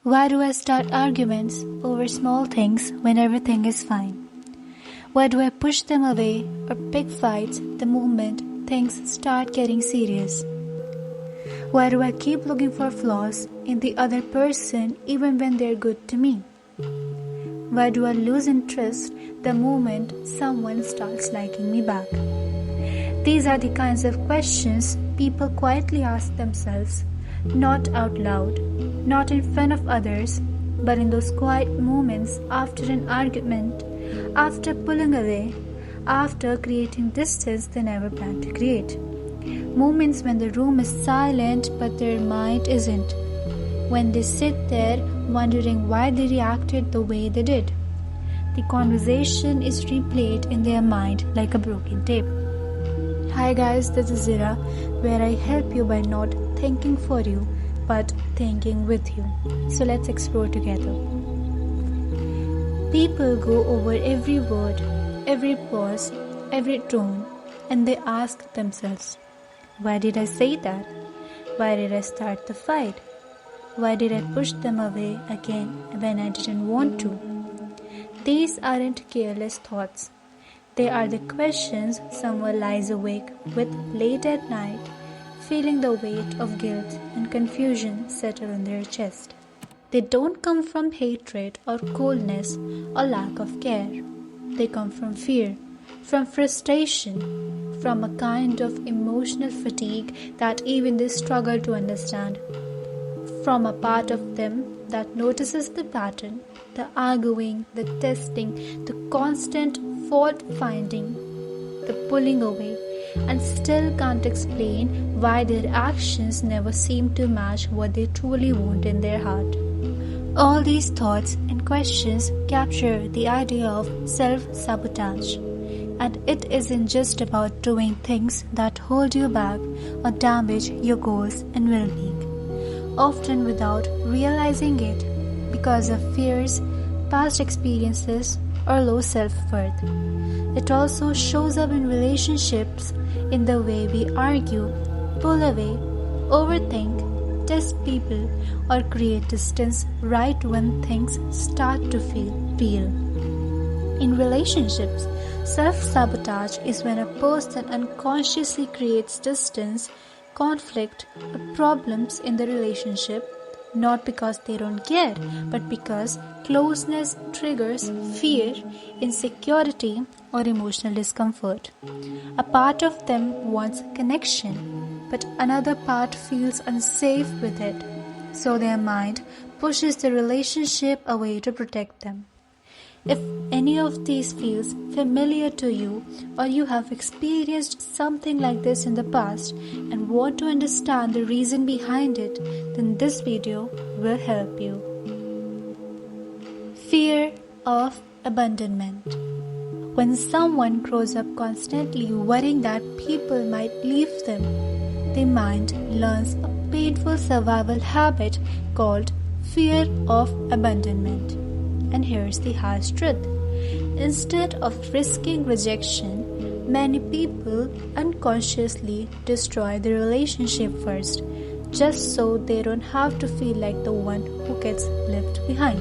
Why do I start arguments over small things when everything is fine? Why do I push them away or pick fights the moment things start getting serious? Why do I keep looking for flaws in the other person even when they're good to me? Why do I lose interest the moment someone starts liking me back? These are the kinds of questions people quietly ask themselves, not out loud, not in front of others, but in those quiet moments after an argument, after pulling away, after creating distance they never planned to create. Moments when the room is silent but their mind isn't. When they sit there wondering why they reacted the way they did. The conversation is replayed in their mind like a broken tape. Hi guys, this is Ira, where I help you by not thinking for you, but thinking with you. So let's explore together. People go over every word, every pause, every tone, and they ask themselves, why did I say that? Why did I start the fight? Why did I push them away again when I didn't want to? These aren't careless thoughts. They are the questions someone lies awake with late at night, feeling the weight of guilt and confusion settle in their chest. They don't come from hatred or coldness or lack of care. They come from fear, from frustration, from a kind of emotional fatigue that even they struggle to understand. From a part of them that notices the pattern, the arguing, the testing, the constant fault-finding, the pulling away, and still can't explain why their actions never seem to match what they truly want in their heart. All these thoughts and questions capture the idea of self-sabotage, and it isn't just about doing things that hold you back or damage your goals and well-being, often without realizing it because of fears, past experiences, or low self-worth. It also shows up in relationships in the way we argue, pull away, overthink, test people, or create distance right when things start to feel real. In relationships, self-sabotage is when a person unconsciously creates distance, conflict, or problems in the relationship, not because they don't care, but because closeness triggers fear, insecurity, or emotional discomfort. A part of them wants connection, but another part feels unsafe with it, so their mind pushes the relationship away to protect them. If any of these feels familiar to you, or you have experienced something like this in the past and want to understand the reason behind it, then this video will help you. Fear of abandonment. When someone grows up constantly worrying that people might leave them, the mind learns a painful survival habit called fear of abandonment. And here's the harsh truth. Instead of risking rejection, many people unconsciously destroy the relationship first, just so they don't have to feel like the one who gets left behind.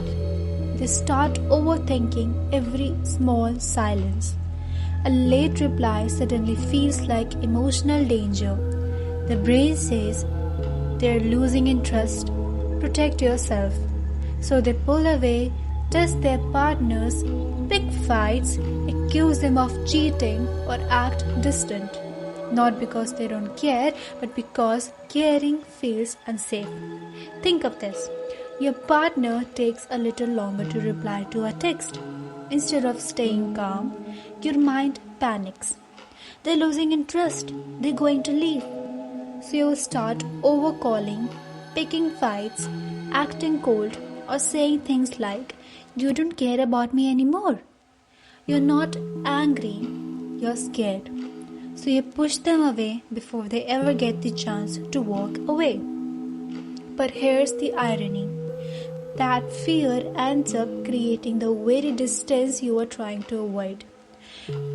They start overthinking every small silence. A late reply suddenly feels like emotional danger. The brain says they're losing interest. Protect yourself. So they pull away, test their partners, pick fights, accuse them of cheating, or act distant. Not because they don't care, but because caring feels unsafe. Think of this. Your partner takes a little longer to reply to a text. Instead of staying calm, your mind panics. They're losing interest. They're going to leave. So you start overcalling, picking fights, acting cold, or saying things like, "You don't care about me anymore." You're not angry, you're scared. So you push them away before they ever get the chance to walk away. But here's the irony. That fear ends up creating the very distance you are trying to avoid.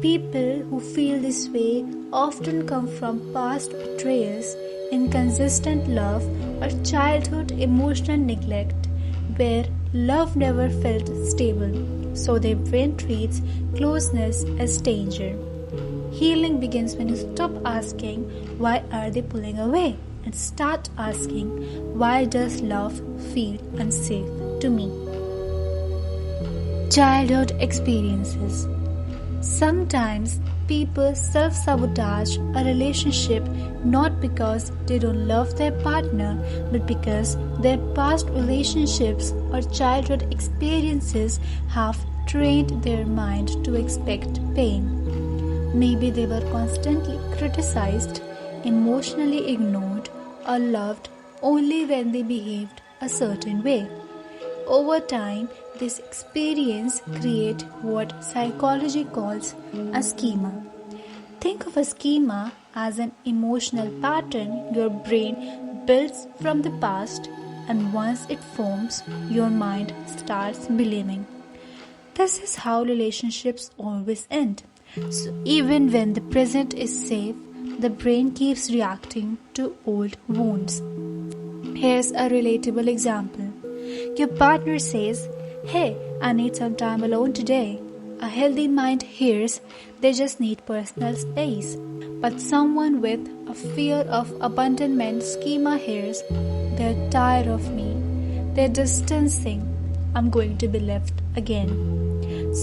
People who feel this way often come from past betrayals, inconsistent love, or childhood emotional neglect, where love never felt stable, so their brain treats closeness as danger. Healing begins when you stop asking, why are they pulling away? And start asking, why does love feel unsafe to me? Childhood experiences. Sometimes people self-sabotage a relationship not because they don't love their partner, but because their past relationships or childhood experiences have trained their mind to expect pain. Maybe they were constantly criticized, emotionally ignored, or loved only when they behaved a certain way. Over time, this experience creates what psychology calls a schema. Think of a schema as an emotional pattern your brain builds from the past, and once it forms, your mind starts believing. This is how relationships always end. So even when the present is safe, the brain keeps reacting to old wounds. Here's a relatable example. Your partner says, "Hey, I need some time alone today." A healthy mind hears they just need personal space. But someone with a fear of abandonment schema hears, "They're tired of me. They're distancing. I'm going to be left again."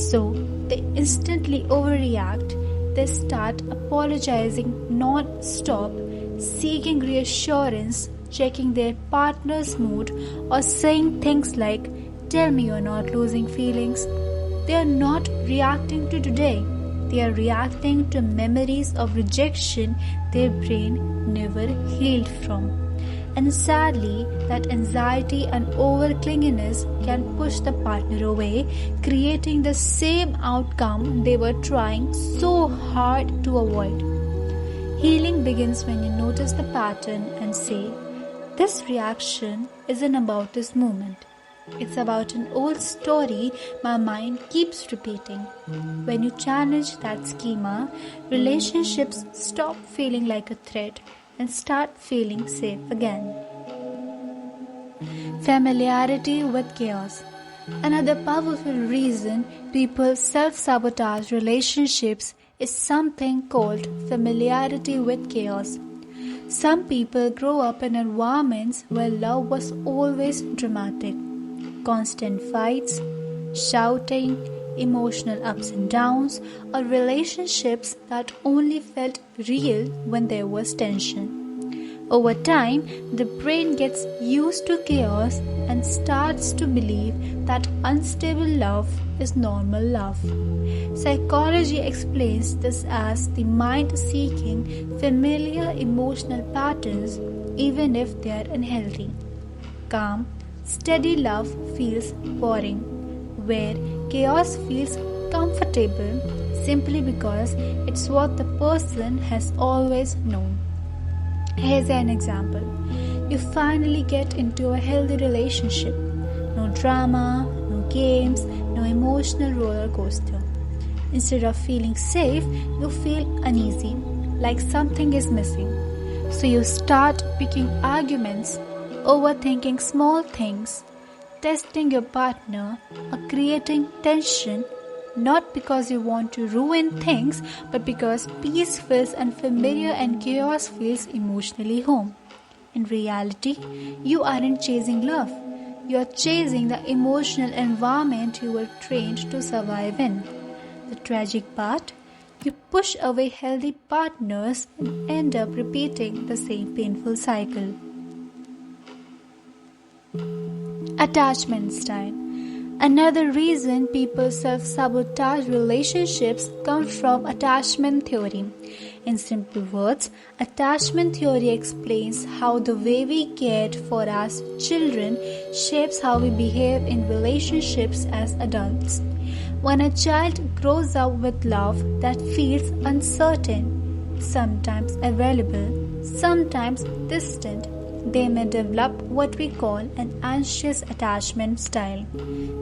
So they instantly overreact. They start apologizing non-stop, seeking reassurance, checking their partner's mood, or saying things like, "Tell me you're not losing feelings." They are not reacting to today. They are reacting to memories of rejection their brain never healed from. And sadly, that anxiety and overclinginess can push the partner away, creating the same outcome they were trying so hard to avoid. Healing begins when you notice the pattern and say, "This reaction isn't about this moment. It's about an old story my mind keeps repeating." When you challenge that schema, relationships stop feeling like a threat and start feeling safe again. Familiarity with chaos. Another powerful reason people self-sabotage relationships is something called familiarity with chaos. Some people grow up in environments where love was always dramatic. Constant fights, shouting, emotional ups and downs, or relationships that only felt real when there was tension. Over time, the brain gets used to chaos and starts to believe that unstable love is normal love. Psychology explains this as the mind seeking familiar emotional patterns even if they are unhealthy. Calm, steady love feels boring, where chaos feels comfortable simply because it's what the person has always known. Here's an example. You finally get into a healthy relationship. No drama, no games, no emotional roller coaster. Instead of feeling safe, you feel uneasy, like something is missing. So you start picking arguments, overthinking small things, testing your partner, or creating tension, not because you want to ruin things, but because peace feels unfamiliar and chaos feels emotionally home. In reality, you aren't chasing love. You are chasing the emotional environment you were trained to survive in. The tragic part, you push away healthy partners and end up repeating the same painful cycle. Attachment style. Another reason people self-sabotage relationships comes from attachment theory. In simple words, attachment theory explains how the way we cared for our children shapes how we behave in relationships as adults. When a child grows up with love that feels uncertain, sometimes available, sometimes distant, they may develop what we call an anxious attachment style.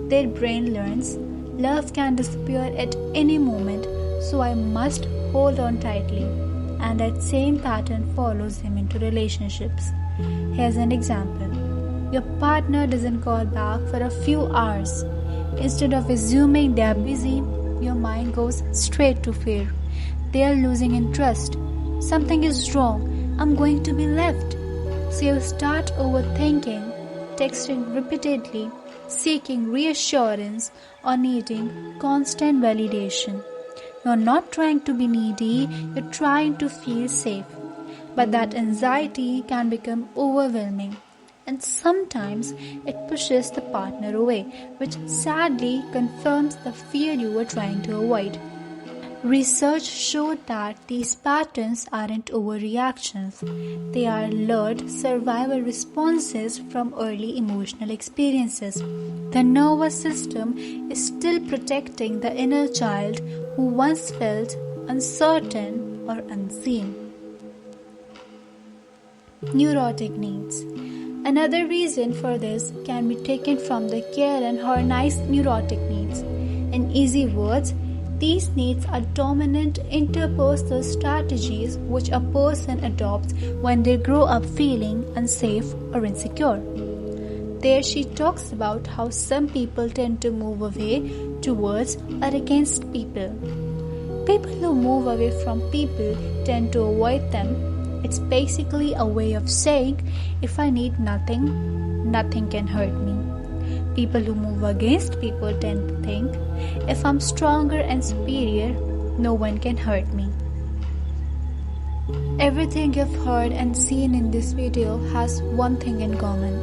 Their brain learns, love can disappear at any moment, so I must hold on tightly. And that same pattern follows him into relationships. Here's an example. Your partner doesn't call back for a few hours. Instead of assuming they are busy, your mind goes straight to fear. They are losing interest. Something is wrong. I'm going to be left. So you start overthinking, texting repeatedly, seeking reassurance, or needing constant validation. You're not trying to be needy, you're trying to feel safe. But that anxiety can become overwhelming, and sometimes it pushes the partner away, which sadly confirms the fear you were trying to avoid. Research showed that these patterns aren't overreactions. They are learned survival responses from early emotional experiences. The nervous system is still protecting the inner child who once felt uncertain or unseen. Neurotic needs. Another reason for this can be taken from the Karen Horney's neurotic needs. In easy words, these needs are dominant interpersonal strategies which a person adopts when they grow up feeling unsafe or insecure. There she talks about how some people tend to move away towards or against people. People who move away from people tend to avoid them. It's basically a way of saying, if I need nothing, nothing can hurt me. People who move against people tend to think, if I'm stronger and superior, no one can hurt me. Everything you've heard and seen in this video has one thing in common.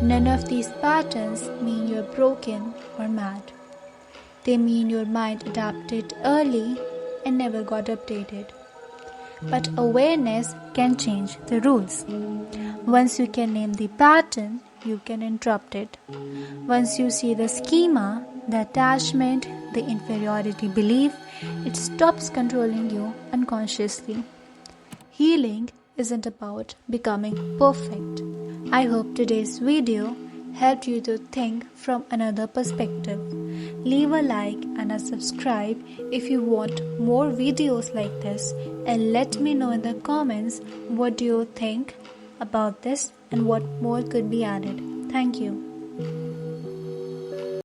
None of these patterns mean you're broken or mad. They mean your mind adapted early and never got updated. But awareness can change the rules. Once you can name the pattern, you can interrupt it. Once you see the schema, the attachment, the inferiority belief, it stops controlling you unconsciously. Healing isn't about becoming perfect. I hope today's video helped you to think from another perspective. Leave a like and a subscribe if you want more videos like this, and let me know in the comments what do you think about this and what more could be added. Thank you.